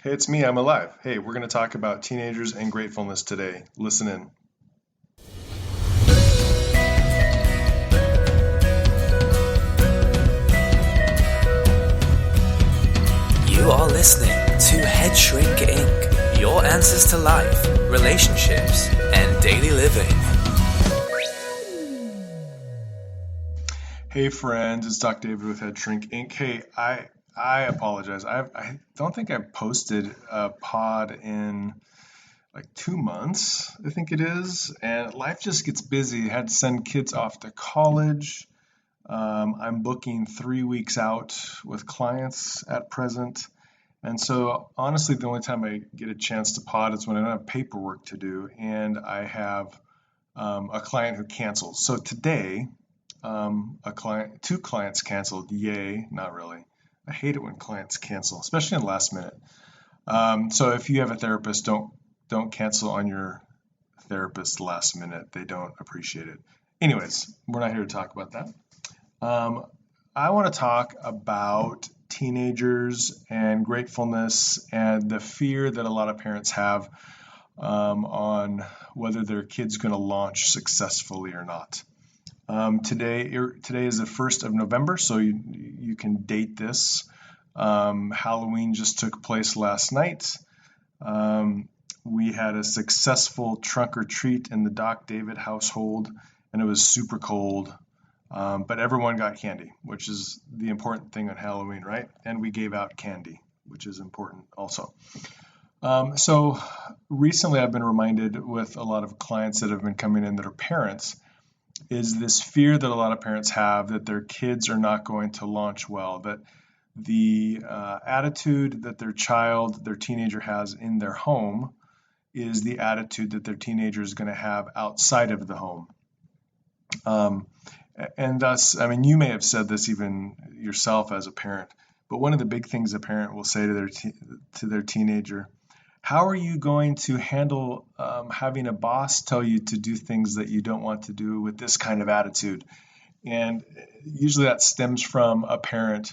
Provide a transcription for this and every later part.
Hey, it's me. I'm alive. Hey, we're going to talk about teenagers and gratefulness today. Listen in. You are listening to Head Shrink Inc., your answers to life, relationships, and daily living. Hey, friends. It's Doc David with Head Shrink Inc. Hey, I apologize. I don't think I've posted a pod in like 2 months, I think it is. And life just gets busy. I had to send kids off to college. I'm booking 3 weeks out with clients at present. And so, honestly, the only time I get a chance to pod is when I don't have paperwork to do and I have a client who cancels. So today, two clients canceled. Yay, not really. I hate it when clients cancel, especially in the last minute. So if you have a therapist, don't cancel on your therapist last minute. They don't appreciate it. Anyways, we're not here to talk about that. I want to talk about teenagers and gratefulness and the fear that a lot of parents have on whether their kid's going to launch successfully or not. Today is the 1st of November, so you can date this. Halloween just took place last night. We had a successful trunk or treat in the Doc David household, and it was super cold. But everyone got candy, which is the important thing on Halloween, right? And we gave out candy, which is important also. So recently I've been reminded with a lot of clients that have been coming in that are parents is this fear that a lot of parents have that their kids are not going to launch well, that the attitude that their teenager has in their home is the attitude that their teenager is going to have outside of the home. And thus, I mean, you may have said this even yourself as a parent, but one of the big things a parent will say to their teenager, how are you going to handle having a boss tell you to do things that you don't want to do with this kind of attitude? And usually that stems from a parent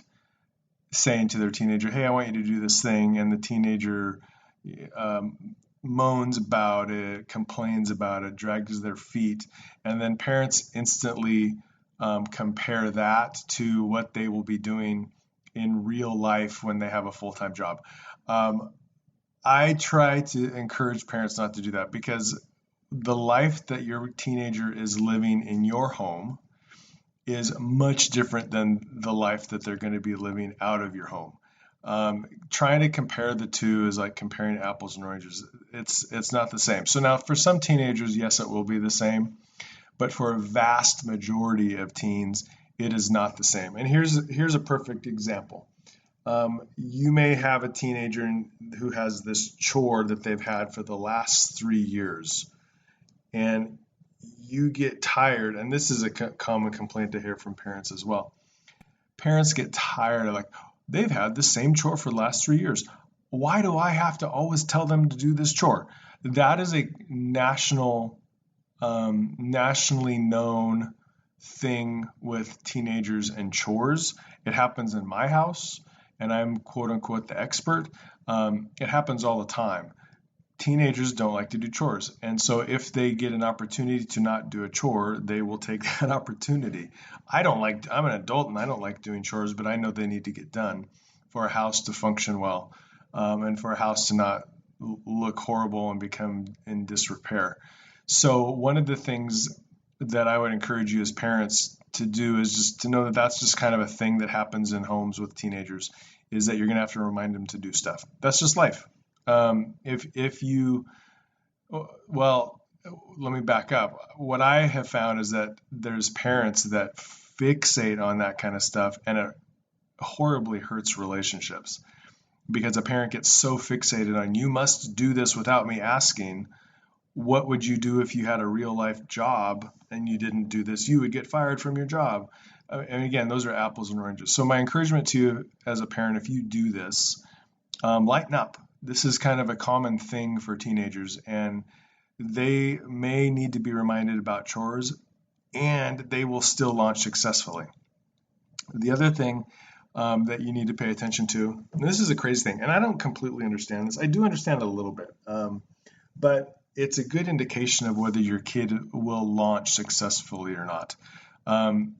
saying to their teenager, hey, I want you to do this thing. And the teenager moans about it, complains about it, drags their feet. And then parents instantly compare that to what they will be doing in real life when they have a full-time job. I try to encourage parents not to do that because the life that your teenager is living in your home is much different than the life that they're going to be living out of your home. Trying to compare the two is like comparing apples and oranges. It's not the same. So now for some teenagers, yes, it will be the same, but for a vast majority of teens, it is not the same. And here's a perfect example. You may have a teenager who has this chore that they've had for the last 3 years, and you get tired, and this is a common complaint I hear from parents as well. Parents get tired of like, they've had the same chore for the last 3 years. Why do I have to always tell them to do this chore? That is a nationally known thing with teenagers and chores. It happens in my house, and I'm quote unquote the expert. It happens all the time. Teenagers don't like to do chores. And so if they get an opportunity to not do a chore, they will take that opportunity. I'm an adult and I don't like doing chores, but I know they need to get done for a house to function well, and for a house to not look horrible and become in disrepair. So one of the things that I would encourage you as parents to do is just to know that that's just kind of a thing that happens in homes with teenagers, is that you're going to have to remind them to do stuff. That's just life. If you, well, let me back up. What I have found is that there's parents that fixate on that kind of stuff, and it horribly hurts relationships because a parent gets so fixated on, you must do this without me asking. What would you do if you had a real life job and you didn't do this? You would get fired from your job. And again, those are apples and oranges. So my encouragement to you as a parent, if you do this, lighten up. This is kind of a common thing for teenagers, and they may need to be reminded about chores, and they will still launch successfully. The other thing that you need to pay attention to. And this is a crazy thing, and I don't completely understand this. I do understand it a little bit, but it's a good indication of whether your kid will launch successfully or not.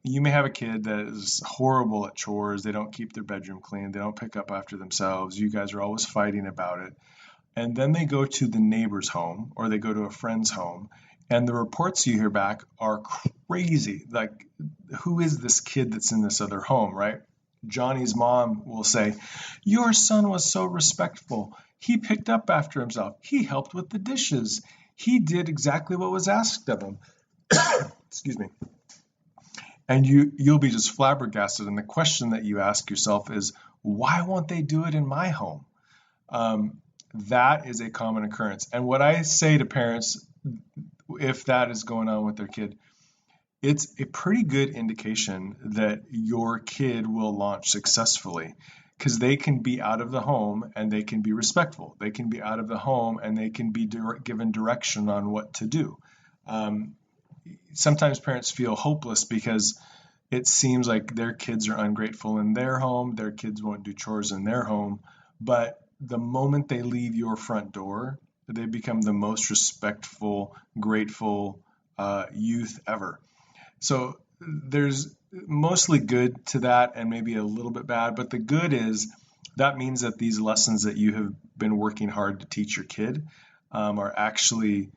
You may have a kid that is horrible at chores. They don't keep their bedroom clean. They don't pick up after themselves. You guys are always fighting about it. And then they go to the neighbor's home or they go to a friend's home, and the reports you hear back are crazy. Like, who is this kid that's in this other home, right? Johnny's mom will say, your son was so respectful. He picked up after himself. He helped with the dishes. He did exactly what was asked of him. Excuse me. And you'll be just flabbergasted. And the question that you ask yourself is, why won't they do it in my home? That is a common occurrence. And what I say to parents, if that is going on with their kid, it's a pretty good indication that your kid will launch successfully, because they can be out of the home and they can be respectful. They can be out of the home and they can be given direction on what to do. Sometimes parents feel hopeless because it seems like their kids are ungrateful in their home, their kids won't do chores in their home, but the moment they leave your front door, they become the most respectful, grateful youth ever. So there's mostly good to that and maybe a little bit bad, but the good is that means that these lessons that you have been working hard to teach your kid are actually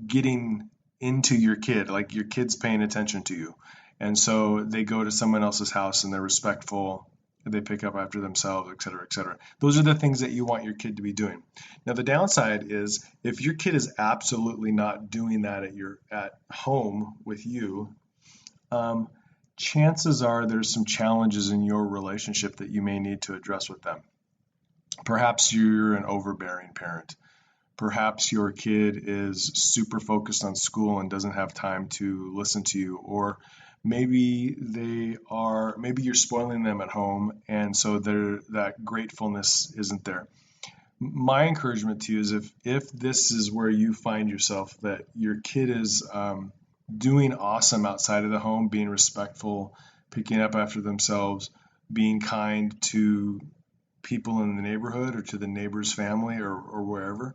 getting into your kid, like your kid's paying attention to you. And so they go to someone else's house and they're respectful, they pick up after themselves, et cetera, et cetera. Those are the things that you want your kid to be doing. Now, the downside is if your kid is absolutely not doing that at home with you, chances are there's some challenges in your relationship that you may need to address with them. Perhaps you're an overbearing parent. Perhaps your kid is super focused on school and doesn't have time to listen to you, or maybe you're spoiling them at home, and so that gratefulness isn't there. My encouragement to you is if this is where you find yourself, that your kid is doing awesome outside of the home, being respectful, picking up after themselves, being kind to people in the neighborhood or to the neighbor's family or wherever,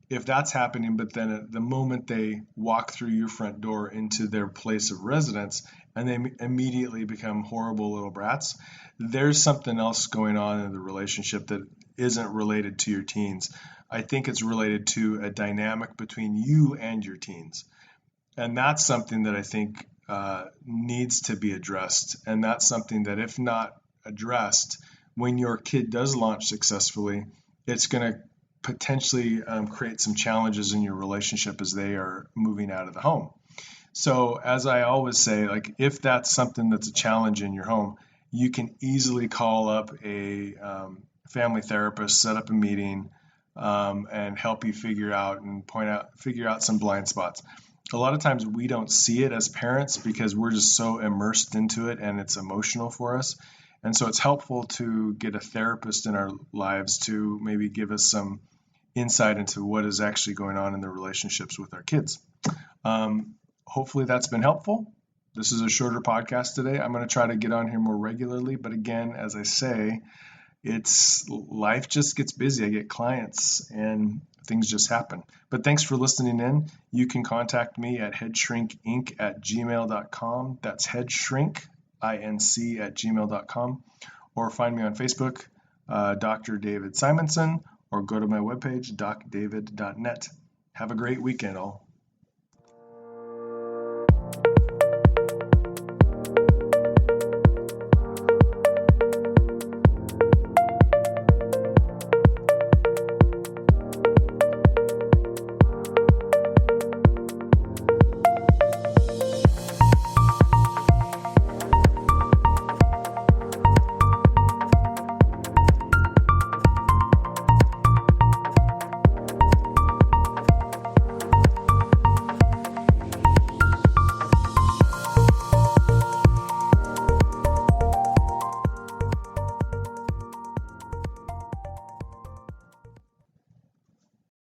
if that's happening, but then at the moment they walk through your front door into their place of residence and they immediately become horrible little brats, there's something else going on in the relationship that isn't related to your teens. I think it's related to a dynamic between you and your teens. And that's something that I think needs to be addressed. And that's something that, if not addressed, when your kid does launch successfully, it's going to potentially create some challenges in your relationship as they are moving out of the home. So as I always say, like, if that's something that's a challenge in your home, you can easily call up a family therapist, set up a meeting, and help you figure out some blind spots. A lot of times we don't see it as parents because we're just so immersed into it and it's emotional for us. And so it's helpful to get a therapist in our lives to maybe give us some insight into what is actually going on in the relationships with our kids. Hopefully that's been helpful. This is a shorter podcast today. I'm going to try to get on here more regularly. But again, as I say, life just gets busy. I get clients and things just happen. But thanks for listening in. You can contact me at headshrinkinc@gmail.com. That's headshrinkinc@gmail.com. Or find me on Facebook, Dr. David Simonson, or go to my webpage, docdavid.net. Have a great weekend, all.